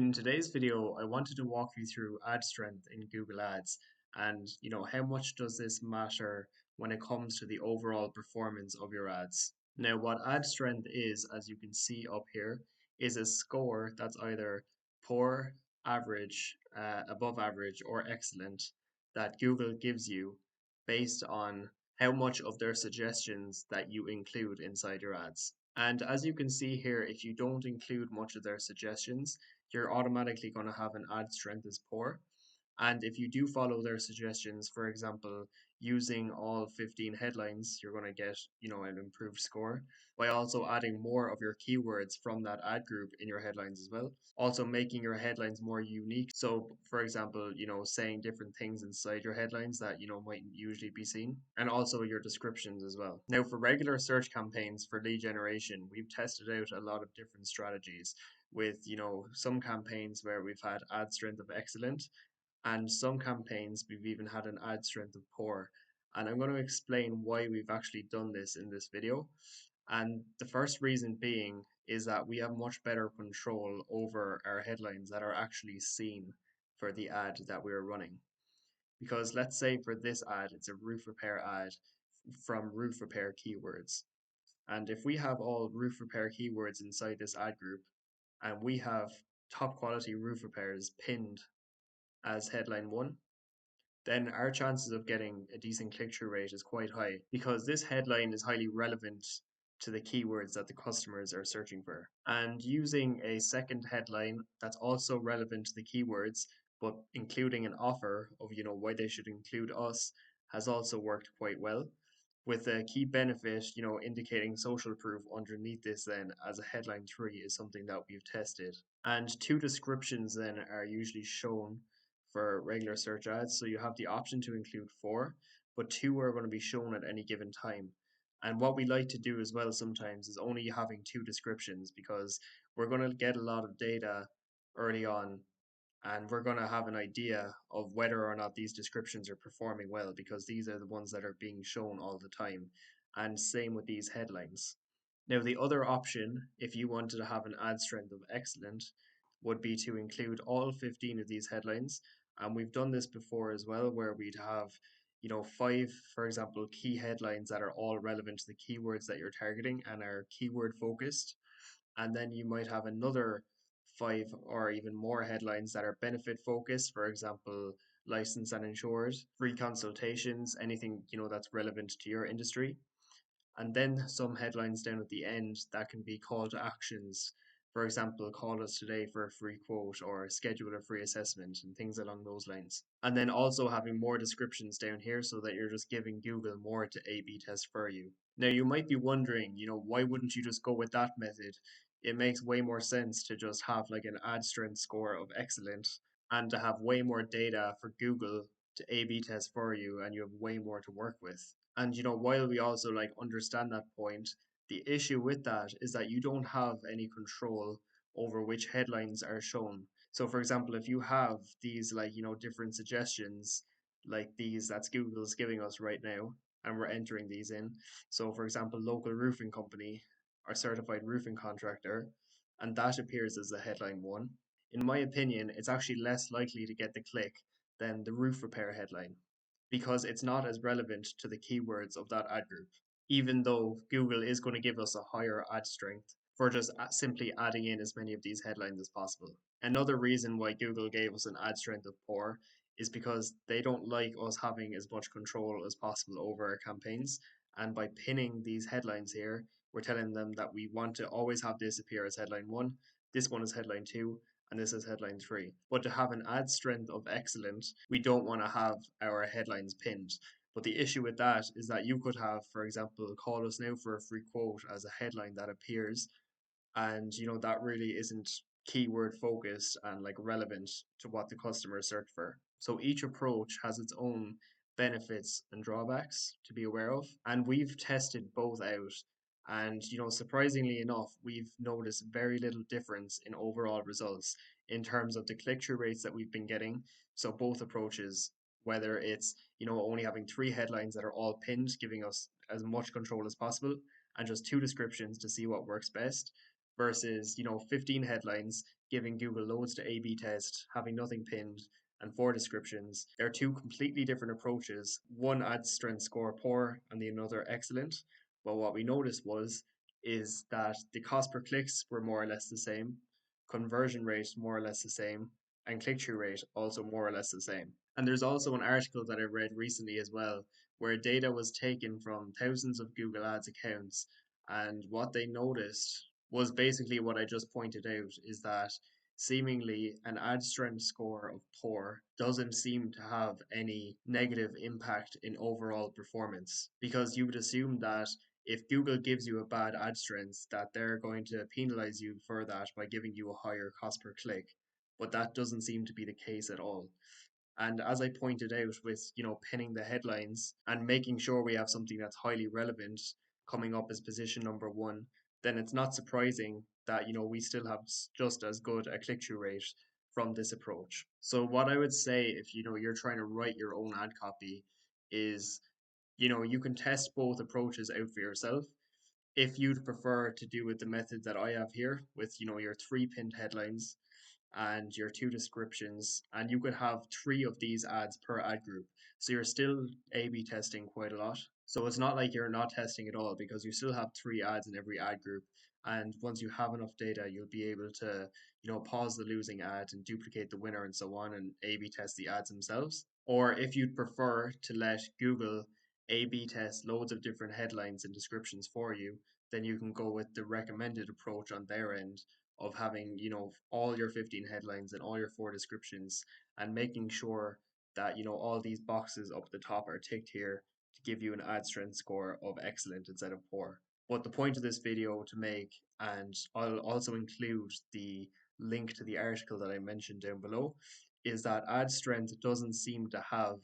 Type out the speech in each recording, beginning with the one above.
In today's video, I wanted to walk you through ad strength in Google Ads and how much does this matter when it comes to the overall performance of your ads. Now, what ad strength is, as you can see up here, is a score that's either poor, average, above average, or excellent that Google gives you based on how much of their suggestions that you include inside your ads. And as you can see here, if you don't include much of their suggestions, you're automatically going to have an ad strength as poor. And if you do follow their suggestions, for example, using all 15 headlines, you're going to get, an improved score by also adding more of your keywords from that ad group in your headlines as well. Also making your headlines more unique. So, for example, saying different things inside your headlines that, mightn't usually be seen, and also your descriptions as well. Now, for regular search campaigns for lead generation, we've tested out a lot of different strategies with, some campaigns where we've had ad strength of excellent and some campaigns we've even had an ad strength of poor. And I'm going to explain why we've actually done this in this video. And the first reason being is that we have much better control over our headlines that are actually seen for the ad that we're running. Because let's say for this ad, it's a roof repair ad from roof repair keywords. And if we have all roof repair keywords inside this ad group and we have top quality roof repairs pinned as headline one, then our chances of getting a decent click-through rate is quite high because this headline is highly relevant to the keywords that the customers are searching for. And using a second headline that's also relevant to the keywords, but including an offer of why they should include us has also worked quite well. With a key benefit, indicating social proof underneath this then as a headline 3 is something that we've tested. And two descriptions then are usually shown for regular search ads. So you have the option to include 4, but 2 are going to be shown at any given time. And what we like to do as well sometimes is only having 2 descriptions because we're going to get a lot of data early on and we're going to have an idea of whether or not these descriptions are performing well because these are the ones that are being shown all the time. And same with these headlines. Now, the other option, if you wanted to have an ad strength of excellent, would be to include all 15 of these headlines. And we've done this before as well, where we'd have, 5, for example, key headlines that are all relevant to the keywords that you're targeting and are keyword focused. And then you might have another 5 or even more headlines that are benefit focused, for example, licensed and insured, free consultations, anything, that's relevant to your industry. And then some headlines down at the end that can be call to actions. For example, call us today for a free quote or schedule a free assessment and things along those lines. And then also having more descriptions down here so that you're just giving Google more to A/B test for you. Now you might be wondering, why wouldn't you just go with that method? It makes way more sense to just have like an ad strength score of excellent and to have way more data for Google to A/B test for you and you have way more to work with. And while we also understand that point, the issue with that is that you don't have any control over which headlines are shown. So for example, if you have these different suggestions like these that's Google's giving us right now, and we're entering these in. So for example, local roofing company or certified roofing contractor, and that appears as the headline 1. In my opinion, it's actually less likely to get the click than the roof repair headline because it's not as relevant to the keywords of that ad group, even though Google is going to give us a higher ad strength for just simply adding in as many of these headlines as possible. Another reason why Google gave us an ad strength of poor is because they don't like us having as much control as possible over our campaigns. And by pinning these headlines here, we're telling them that we want to always have this appear as headline 1, this one is headline 2, and this is headline 3. But to have an ad strength of excellent, we don't want to have our headlines pinned. But the issue with that is that you could have, for example, call us now for a free quote as a headline that appears, and that really isn't keyword focused and relevant to what the customer search for. So each approach has its own benefits and drawbacks to be aware of, and we've tested both out. And surprisingly enough, we've noticed very little difference in overall results in terms of the click-through rates that we've been getting. So both approaches, whether it's only having 3 headlines that are all pinned, giving us as much control as possible, and just 2 descriptions to see what works best, versus 15 headlines giving Google loads to A/B test, having nothing pinned, and 4 descriptions. They're two completely different approaches. One ad strength score poor and the another excellent. But what we noticed is that the cost per clicks were more or less the same, conversion rate more or less the same, and click-through rate also more or less the same. And there's also an article that I read recently as well, where data was taken from thousands of Google Ads accounts, and what they noticed was basically what I just pointed out, is that seemingly an ad strength score of poor doesn't seem to have any negative impact in overall performance, because you would assume that if Google gives you a bad ad strength, that they're going to penalize you for that by giving you a higher cost per click. But that doesn't seem to be the case at all. And as I pointed out, with pinning the headlines and making sure we have something that's highly relevant coming up as position number one, then it's not surprising that we still have just as good a click-through rate from this approach. So what I would say, if you're trying to write your own ad copy, is you can test both approaches out for yourself. If you'd prefer to do with the method that I have here, with your 3 pinned headlines and your 2 descriptions, and you could have 3 of these ads per ad group. So you're still A/B testing quite a lot. So it's not like you're not testing at all, because you still have 3 ads in every ad group. And once you have enough data, you'll be able to, pause the losing ad and duplicate the winner and so on, and A/B test the ads themselves. Or if you'd prefer to let Google A/B test loads of different headlines and descriptions for you, then you can go with the recommended approach on their end of having all your 15 headlines and all your 4 descriptions, and making sure that all these boxes up at the top are ticked here to give you an ad strength score of excellent instead of poor. But the point of this video to make, and I'll also include the link to the article that I mentioned down below, is that ad strength doesn't seem to have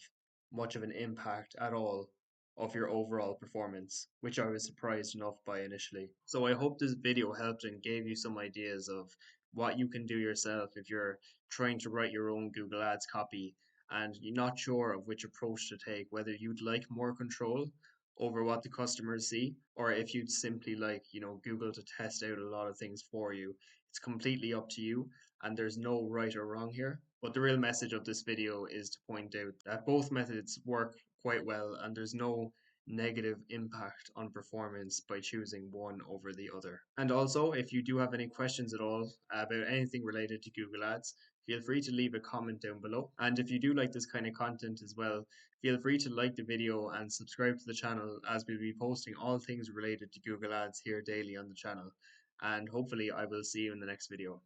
much of an impact at all of your overall performance, which I was surprised enough by initially. So I hope this video helped and gave you some ideas of what you can do yourself if you're trying to write your own Google Ads copy and you're not sure of which approach to take, whether you'd like more control over what the customers see, or if you'd simply like, Google to test out a lot of things for you. It's completely up to you, and there's no right or wrong here. But the real message of this video is to point out that both methods work quite well, and there's no negative impact on performance by choosing one over the other. And also, if you do have any questions at all about anything related to Google Ads, feel free to leave a comment down below. And if you do like this kind of content as well, feel free to like the video and subscribe to the channel, as we'll be posting all things related to Google Ads here daily on the channel. And hopefully I will see you in the next video.